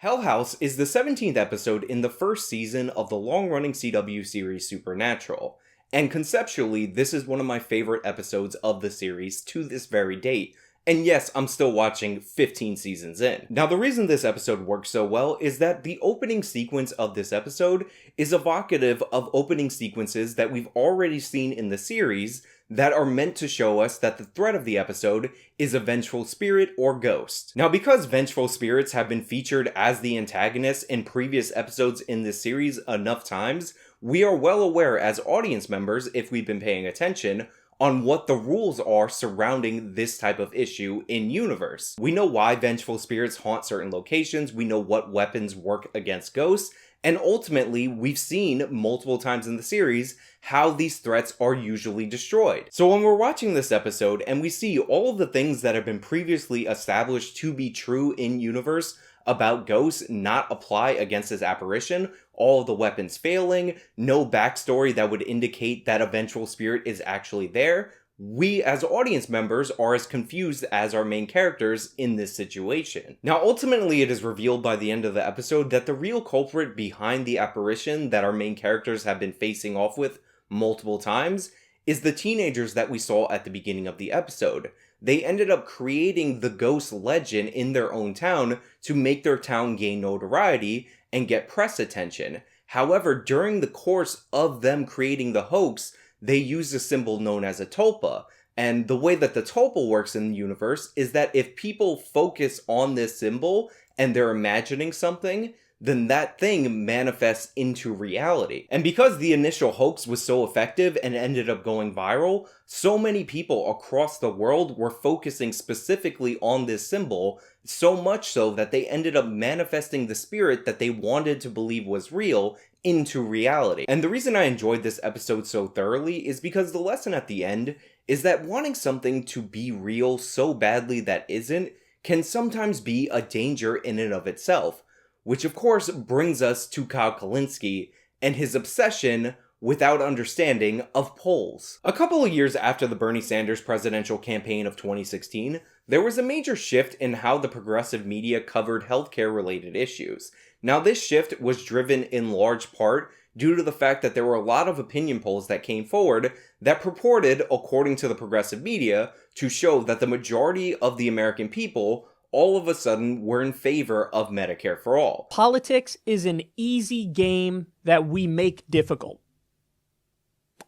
Hell House is the 17th episode in the first season of the long-running CW series Supernatural, and conceptually, this is one of my favorite episodes of the series to this very date. And yes, I'm still watching 15 seasons in. Now, the reason this episode works so well is that the opening sequence of this episode is evocative of opening sequences that we've already seen in the series that are meant to show us that the threat of the episode is a vengeful spirit or ghost. Now, because vengeful spirits have been featured as the antagonists in previous episodes in this series enough times, we are well aware as audience members, if we've been paying attention, on what the rules are surrounding this type of issue in universe. We know why vengeful spirits haunt certain locations, we know what weapons work against ghosts, and ultimately, we've seen multiple times in the series how these threats are usually destroyed. So when we're watching this episode and we see all of the things that have been previously established to be true in universe about ghosts not apply against this apparition, all of the weapons failing, no backstory that would indicate that a vengeful spirit is actually there, we as audience members are as confused as our main characters in this situation. Now, ultimately, it is revealed by the end of the episode that the real culprit behind the apparition that our main characters have been facing off with multiple times is the teenagers that we saw at the beginning of the episode. They ended up creating the ghost legend in their own town to make their town gain notoriety and get press attention. However, during the course of them creating the hoax, they use a symbol known as a tulpa. And the way that the tulpa works in the universe is that if people focus on this symbol and they're imagining something, then that thing manifests into reality. And because the initial hoax was so effective and ended up going viral, so many people across the world were focusing specifically on this symbol, so much so that they ended up manifesting the spirit that they wanted to believe was real into reality. And the reason I enjoyed this episode so thoroughly is because the lesson at the end is that wanting something to be real so badly that isn't can sometimes be a danger in and of itself. Which of course brings us to Kulinski and his obsession without understanding of polls. A couple of years after the Bernie Sanders presidential campaign of 2016, there was a major shift in how the progressive media covered healthcare related issues. Now, this shift was driven in large part due to the fact that there were a lot of opinion polls that came forward that purported, according to the progressive media, to show that the majority of the American people all of a sudden we're in favor of Medicare for all. Politics is an easy game that we make difficult.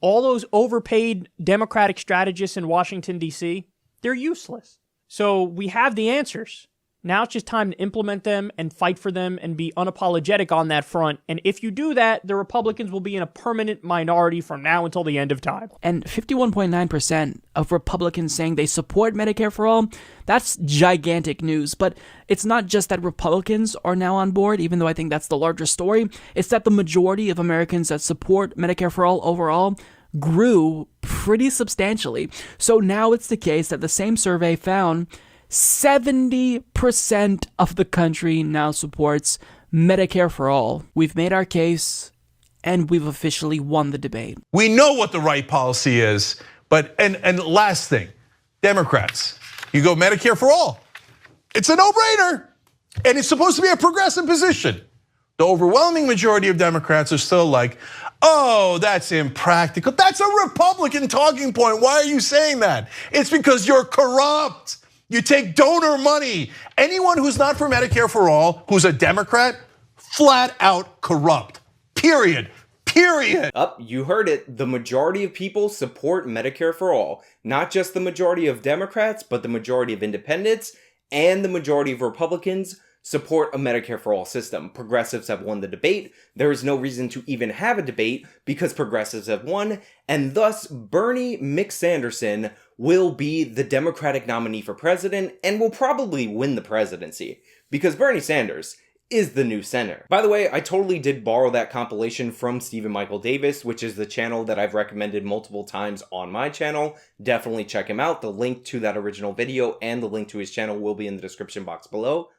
All those overpaid Democratic strategists in Washington, D.C., they're useless. So we have the answers. Now it's just time to implement them and fight for them and be unapologetic on that front. And if you do that, the Republicans will be in a permanent minority from now until the end of time. And 51.9% of Republicans saying they support Medicare for all, that's gigantic news. But it's not just that Republicans are now on board, even though I think that's the larger story. It's that the majority of Americans that support Medicare for all overall grew pretty substantially. So now it's the case that the same survey found 70% of the country now supports Medicare for all. We've made our case, and we've officially won the debate. We know what the right policy is, but, and last thing, Democrats, you go Medicare for all. It's a no-brainer, and it's supposed to be a progressive position. The overwhelming majority of Democrats are still like, oh, that's impractical. That's a Republican talking point. Why are you saying that? It's because you're corrupt. You take donor money. Anyone who's not for Medicare for all, who's a Democrat, flat out corrupt. Period. Period. You heard it. The majority of people support Medicare for all. Not just the majority of Democrats, but the majority of independents and the majority of Republicans support a Medicare for all system. Progressives have won the debate. There is no reason to even have a debate because progressives have won, and thus Bernie McSanderson will be the Democratic nominee for president and will probably win the presidency because Bernie Sanders is the new center. By the way, I totally did borrow that compilation from Stephen Michael Davis, which is the channel that I've recommended multiple times on my channel. Definitely check him out. The link to that original video and the link to his channel will be in the description box below.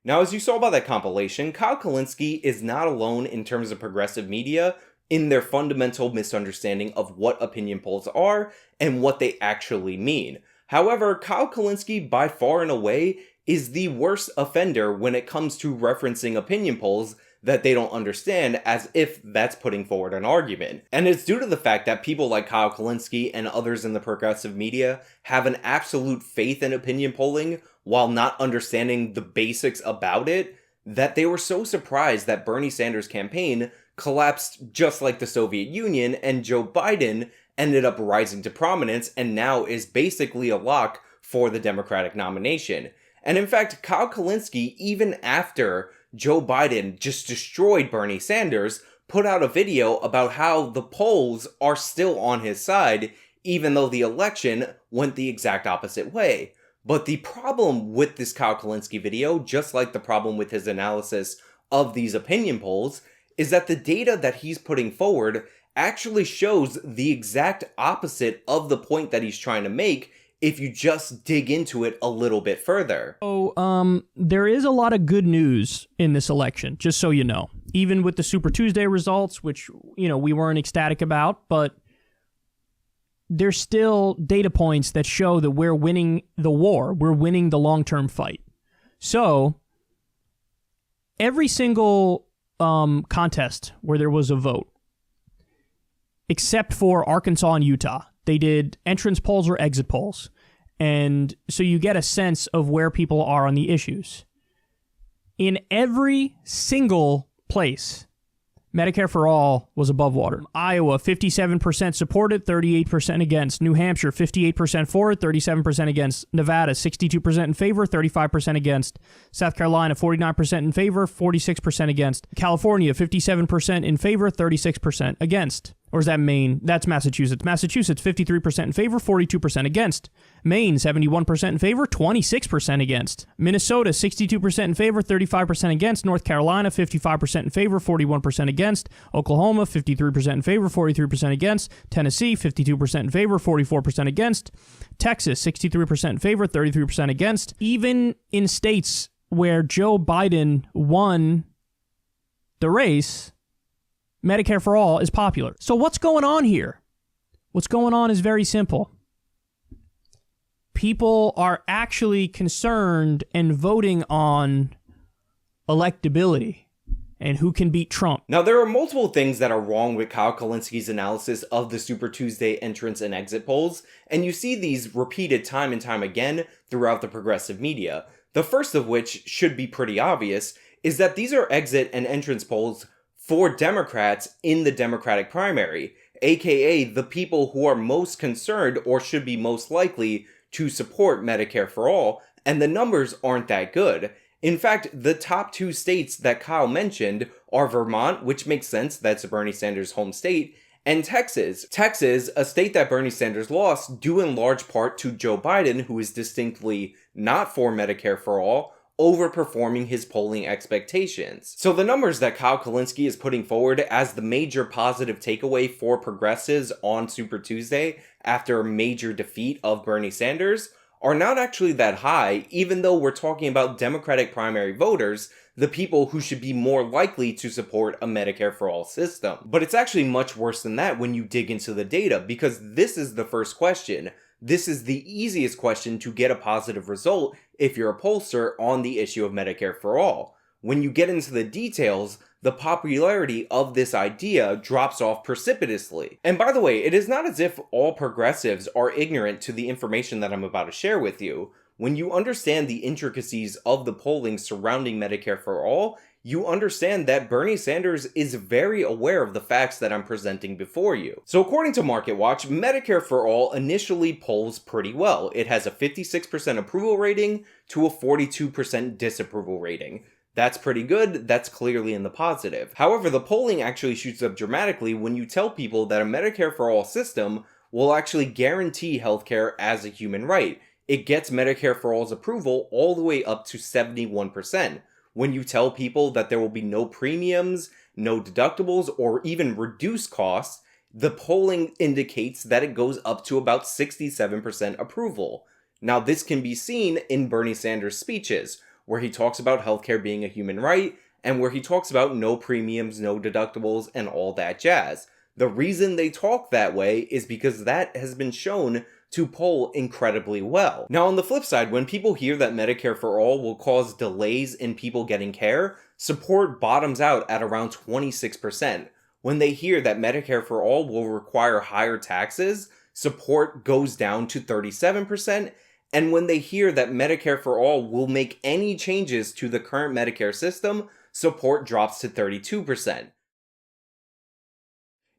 Now, as you saw by that compilation, Kulinski is not alone in terms of progressive media in their fundamental misunderstanding of what opinion polls are and what they actually mean. However, Kulinski, by far and away, is the worst offender when it comes to referencing opinion polls that they don't understand, as if that's putting forward an argument. And it's due to the fact that people like Kyle Kulinski and others in the progressive media have an absolute faith in opinion polling while not understanding the basics about it, that they were so surprised that Bernie Sanders' campaign collapsed just like the Soviet Union, and Joe Biden ended up rising to prominence and now is basically a lock for the Democratic nomination. And in fact, Kyle Kulinski, even after Joe Biden just destroyed Bernie Sanders, put out a video about how the polls are still on his side, even though the election went the exact opposite way. But the problem with this Kyle Kulinski video, just like the problem with his analysis of these opinion polls, is that the data that he's putting forward actually shows the exact opposite of the point that he's trying to make if you just dig into it a little bit further. So, there is a lot of good news in this election, just so you know. Even with the Super Tuesday results, which, we weren't ecstatic about, but there's still data points that show that we're winning the war. We're winning the long-term fight. So, every single contest where there was a vote, except for Arkansas and Utah, they did entrance polls or exit polls. And so you get a sense of where people are on the issues. In every single place, Medicare for All was above water. Iowa, 57% supported, 38% against. New Hampshire, 58% for it, 37% against. Nevada, 62% in favor, 35% against. South Carolina, 49% in favor, 46% against. California, 57% in favor, 36% against. Or is that Maine? That's Massachusetts. Massachusetts, 53% in favor, 42% against. Maine, 71% in favor, 26% against. Minnesota, 62% in favor, 35% against. North Carolina, 55% in favor, 41% against. Oklahoma, 53% in favor, 43% against. Tennessee, 52% in favor, 44% against. Texas, 63% in favor, 33% against. Even in states where Joe Biden won the race, Medicare for All is popular. So what's going on here? What's going on is very simple. People are actually concerned and voting on electability and who can beat Trump. Now, there are multiple things that are wrong with Kyle Kulinski's analysis of the Super Tuesday entrance and exit polls, and you see these repeated time and time again throughout the progressive media. The first of which should be pretty obvious, is that these are exit and entrance polls for Democrats in the Democratic primary, aka the people who are most concerned or should be most likely to support Medicare for All, and the numbers aren't that good. In fact, the top two states that Kyle mentioned are Vermont, which makes sense, that's Bernie Sanders' home state, and Texas. Texas, a state that Bernie Sanders lost, due in large part to Joe Biden, who is distinctly not for Medicare for All, overperforming his polling expectations. So the numbers that Kyle Kulinski is putting forward as the major positive takeaway for progressives on Super Tuesday after a major defeat of Bernie Sanders are not actually that high, even though we're talking about Democratic primary voters, the people who should be more likely to support a Medicare for All system. But it's actually much worse than that when you dig into the data, because this is the first question. This is the easiest question to get a positive result if you're a pollster on the issue of Medicare for All. When you get into the details, the popularity of this idea drops off precipitously. And by the way, it is not as if all progressives are ignorant to the information that I'm about to share with you. When you understand the intricacies of the polling surrounding Medicare for All, you understand that Bernie Sanders is very aware of the facts that I'm presenting before you. So according to MarketWatch, Medicare for All initially polls pretty well. It has a 56% approval rating to a 42% disapproval rating. That's pretty good, that's clearly in the positive. However, the polling actually shoots up dramatically when you tell people that a Medicare for All system will actually guarantee healthcare as a human right. It gets Medicare for All's approval all the way up to 71%. When you tell people that there will be no premiums, no deductibles, or even reduced costs, the polling indicates that it goes up to about 67% approval. Now, this can be seen in Bernie Sanders' speeches, where he talks about healthcare being a human right, and where he talks about no premiums, no deductibles, and all that jazz. The reason they talk that way is because that has been shown to poll incredibly well. Now, on the flip side, when people hear that Medicare for All will cause delays in people getting care, support bottoms out at around 26%. When they hear that Medicare for All will require higher taxes, support goes down to 37%. And when they hear that Medicare for All will make any changes to the current Medicare system, support drops to 32%.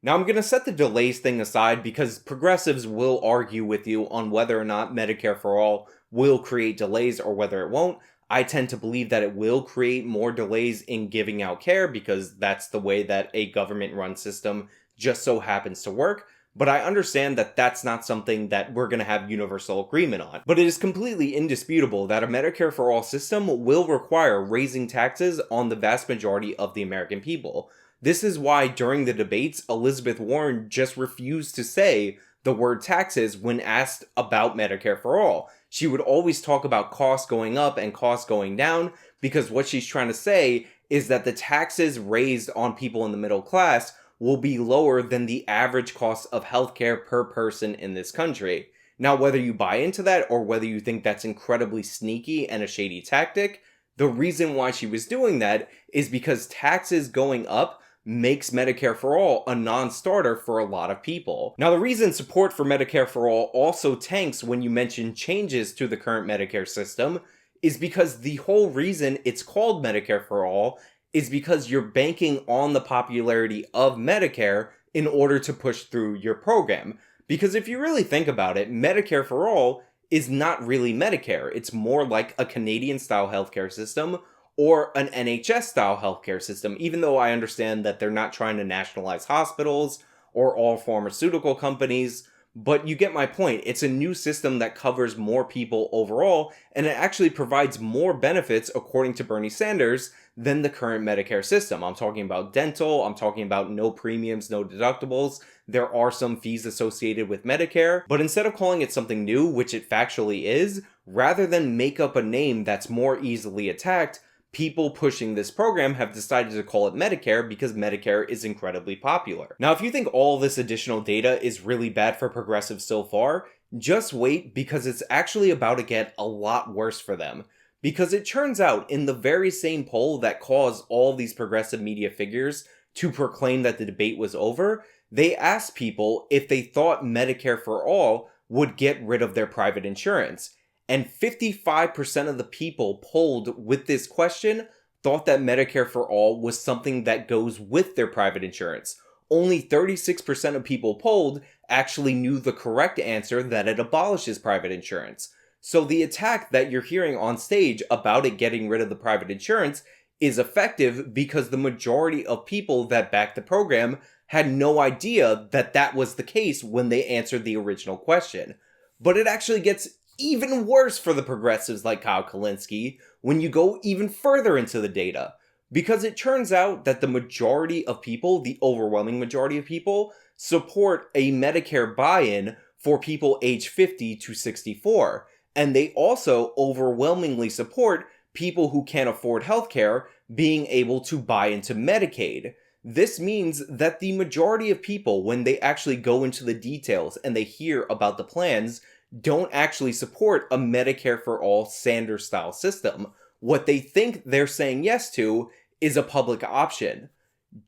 Now, I'm going to set the delays thing aside because progressives will argue with you on whether or not Medicare for All will create delays or whether it won't. I tend to believe that it will create more delays in giving out care because that's the way that a government-run system just so happens to work. But I understand that that's not something that we're going to have universal agreement on. But it is completely indisputable that a Medicare for All system will require raising taxes on the vast majority of the American people. This is why during the debates, Elizabeth Warren just refused to say the word taxes when asked about Medicare for All. She would always talk about costs going up and costs going down because what she's trying to say is that the taxes raised on people in the middle class will be lower than the average cost of healthcare per person in this country. Now, whether you buy into that or whether you think that's incredibly sneaky and a shady tactic, the reason why she was doing that is because taxes going up makes Medicare for All a non-starter for a lot of people. Now, the reason support for Medicare for All also tanks when you mention changes to the current Medicare system is because the whole reason it's called Medicare for All is because you're banking on the popularity of Medicare in order to push through your program. Because if you really think about it, Medicare for All is not really Medicare. It's more like a Canadian-style healthcare system or an NHS-style healthcare system, even though I understand that they're not trying to nationalize hospitals or all pharmaceutical companies. But you get my point. It's a new system that covers more people overall, and it actually provides more benefits, according to Bernie Sanders, than the current Medicare system. I'm talking about dental, I'm talking about no premiums, no deductibles. There are some fees associated with Medicare, but instead of calling it something new, which it factually is, rather than make up a name that's more easily attacked, people pushing this program have decided to call it Medicare because Medicare is incredibly popular. Now, if you think all this additional data is really bad for progressives so far, just wait because it's actually about to get a lot worse for them. Because it turns out in the very same poll that caused all these progressive media figures to proclaim that the debate was over, they asked people if they thought Medicare for All would get rid of their private insurance. And 55% of the people polled with this question thought that Medicare for All was something that goes with their private insurance. Only 36% of people polled actually knew the correct answer, that it abolishes private insurance. So the attack that you're hearing on stage about it getting rid of the private insurance is effective because the majority of people that backed the program had no idea that that was the case when they answered the original question. But it actually gets even worse for the progressives like Kyle Kulinski when you go even further into the data. Because it turns out that the majority of people, the overwhelming majority of people, support a Medicare buy-in for people age 50 to 64. And they also overwhelmingly support people who can't afford healthcare being able to buy into Medicaid. This means that the majority of people, when they actually go into the details and they hear about the plans, don't actually support a Medicare for All Sanders-style system. What they think they're saying yes to is a public option.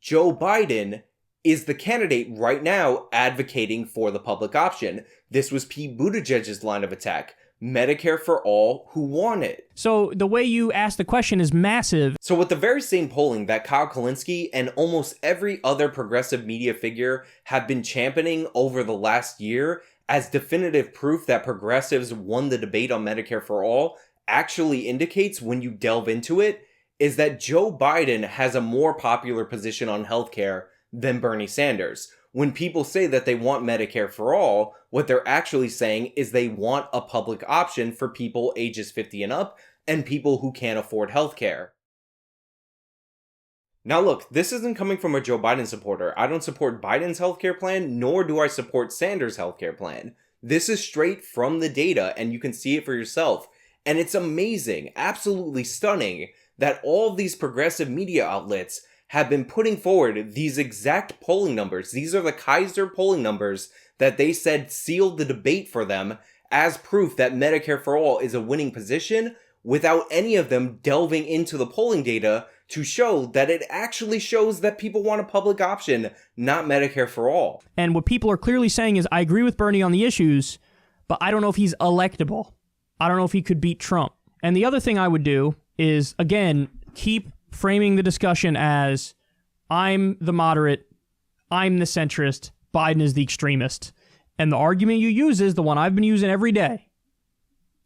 Joe Biden is the candidate right now advocating for the public option. This was Pete Buttigieg's line of attack. Medicare for all who want it. So the way you asked the question is massive. So with the very same polling that Kyle Kulinski and almost every other progressive media figure have been championing over the last year as definitive proof that progressives won the debate on Medicare for all actually indicates when you delve into it, is that Joe Biden has a more popular position on healthcare than Bernie Sanders. When people say that they want Medicare for all, what they're actually saying is they want a public option for people ages 50 and up and people who can't afford healthcare. Now look, this isn't coming from a Joe Biden supporter. I don't support Biden's healthcare plan, nor do I support Sanders' healthcare plan. This is straight from the data, and you can see it for yourself. And it's amazing, absolutely stunning, that all of these progressive media outlets have been putting forward these exact polling numbers. These are the Kaiser polling numbers that they said sealed the debate for them as proof that Medicare for All is a winning position, without any of them delving into the polling data to show that it actually shows that people want a public option, not Medicare for All. And what people are clearly saying is, I agree with Bernie on the issues, but I don't know if he's electable. I don't know if he could beat Trump. And the other thing I would do is, again, keep framing the discussion as, I'm the moderate, I'm the centrist, Biden is the extremist. And the argument you use is the one I've been using every day,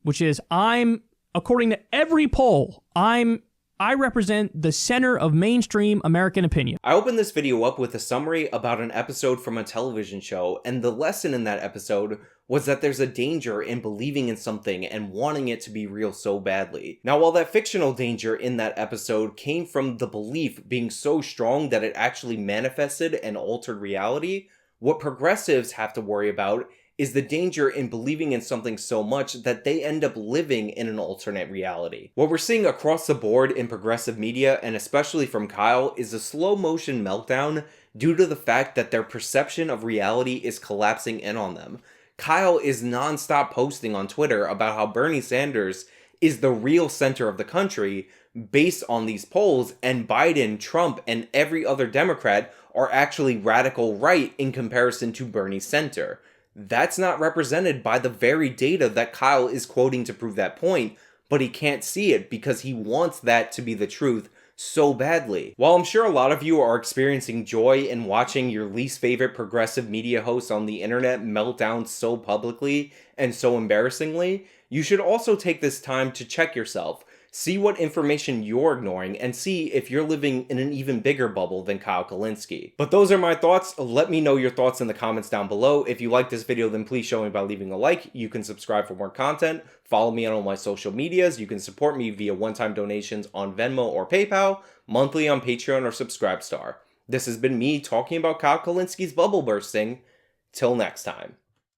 which is, according to every poll, I represent the center of mainstream American opinion. I opened this video up with a summary about an episode from a television show, and the lesson in that episode was that there's a danger in believing in something and wanting it to be real so badly. Now, while that fictional danger in that episode came from the belief being so strong that it actually manifested and altered reality, what progressives have to worry about is the danger in believing in something so much that they end up living in an alternate reality. What we're seeing across the board in progressive media, and especially from Kyle, is a slow motion meltdown due to the fact that their perception of reality is collapsing in on them. Kyle is non-stop posting on Twitter about how Bernie Sanders is the real center of the country based on these polls, and Biden, Trump, and every other Democrat are actually radical right in comparison to Bernie's center. That's not represented by the very data that Kyle is quoting to prove that point, but he can't see it because he wants that to be the truth so badly. While I'm sure a lot of you are experiencing joy in watching your least favorite progressive media hosts on the internet melt down so publicly and so embarrassingly, you should also take this time to check yourself. See what information you're ignoring and see if you're living in an even bigger bubble than Kyle Kulinski. But those are my thoughts. Let me know your thoughts in the comments down below. If you like this video, then please show me by leaving a like. You can subscribe for more content. Follow me on all my social medias. You can support me via one-time donations on Venmo or PayPal, monthly on Patreon or Subscribestar. This has been me talking about Kyle Kulinski's bubble bursting. Till next time.